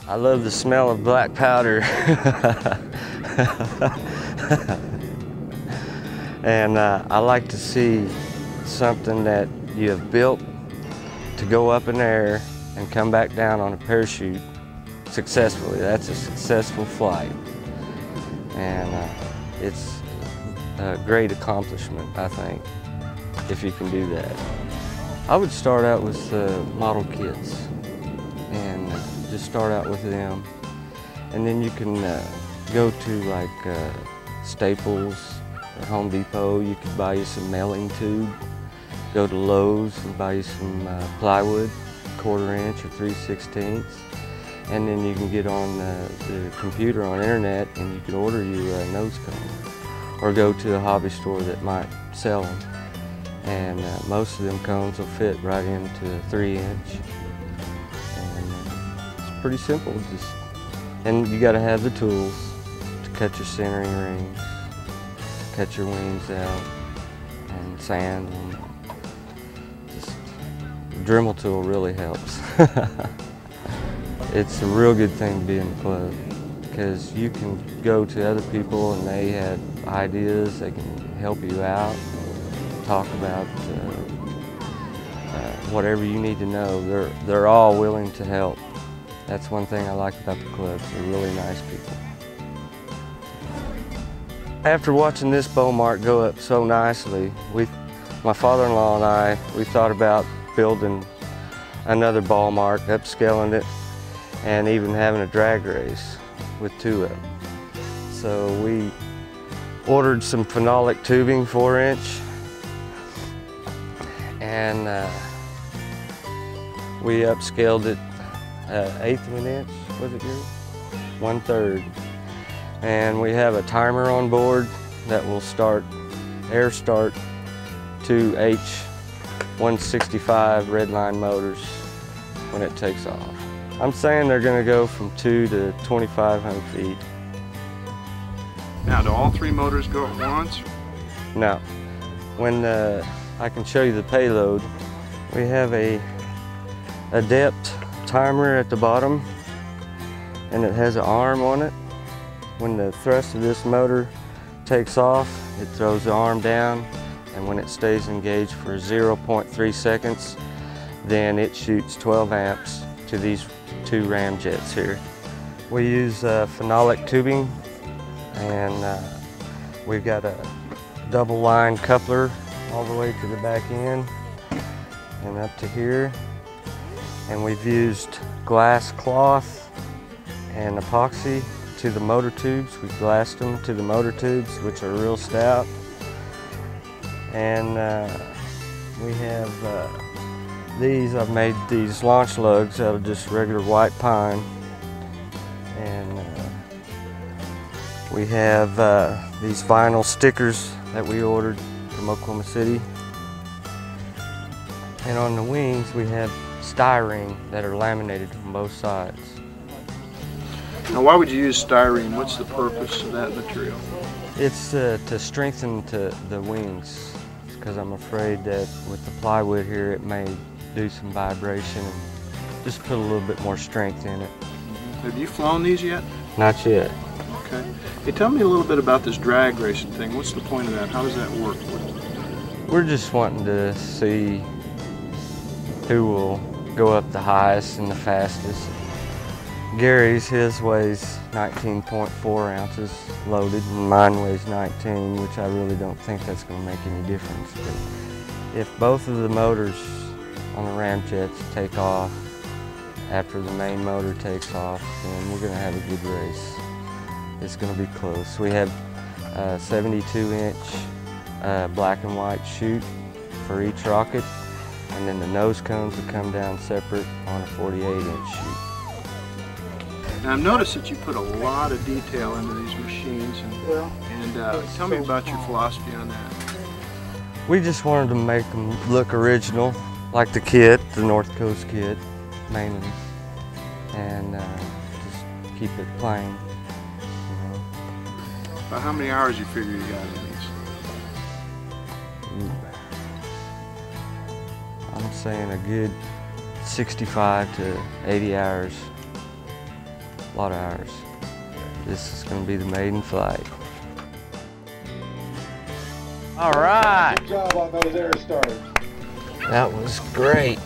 I love the smell of black powder. And I like to see something that you have built to go up in the air and come back down on a parachute successfully. That's a successful flight. And it's a great accomplishment, I think, if you can do that. I would start out with model kits and just start out with them. And then you can go to like Staples or Home Depot. You could buy you some mailing tube. Go to Lowe's and buy you some plywood, 1/4 inch or 3/16. And then you can get on the computer on the internet and you can order you a nose cone. Or go to a hobby store that might sell them. And most of them cones will fit right into a 3-inch. And it's pretty simple. And you got to have the tools to cut your centering rings, cut your wings out, and sand them. The Dremel tool really helps. It's a real good thing to be in the club because you can go to other people and they have ideas, they can help you out, talk about whatever you need to know. They're all willing to help. That's one thing I like about the clubs. They're really nice people. After watching this bow mark go up so nicely, my father-in-law and I, we thought about building another ball mark, upscaling it, and even having a drag race with 2 of them. So we ordered some phenolic tubing, 4-inch, and we upscaled it 1/8 of an inch, was it Gary? 1/3. And we have a timer on board that will start, air start 2 H165 redline motors when it takes off. I'm saying they're going to go from 2 to 2,500 feet. Now, do all 3 motors go at once? No. When I can show you the payload, we have a depth timer at the bottom, and it has an arm on it. When the thrust of this motor takes off, it throws the arm down, and when it stays engaged for 0.3 seconds, then it shoots 12 amps to these 2 ramjets here. We use phenolic tubing, and we've got a double line coupler all the way to the back end and up to here. And we've used glass cloth and epoxy to the motor tubes. We've glassed them to the motor tubes, which are real stout. And we have I've made these launch lugs out of just regular white pine. And we have these vinyl stickers that we ordered from Oklahoma City. And on the wings we have styrene that are laminated from both sides. Now, why would you use styrene? What's the purpose of that material? It's to strengthen the wings, because I'm afraid that with the plywood here it may do some vibration and just put a little bit more strength in it. Have you flown these yet? Not yet. Okay. Hey, tell me a little bit about this drag racing thing. What's the point of that? How does that work? We're just wanting to see who will go up the highest and the fastest. Gary's, his weighs 19.4 ounces loaded, and mine weighs 19, which I really don't think that's going to make any difference. But if both of the motors on the ramjets take off after the main motor takes off, then we're going to have a good race. It's going to be close. We have a 72-inch black and white chute for each rocket, and then the nose cones will come down separate on a 48-inch chute. Now, I've noticed that you put a lot of detail into these machines, and tell me about your philosophy on that. We just wanted to make them look original, like the kit, the North Coast kit, mainly, and just keep it plain. You know. About how many hours you figure you got in these? I'm saying a good 65 to 80 hours. a lot of hours. This is going to be the maiden flight. All right. Good job on those air starts. That was great.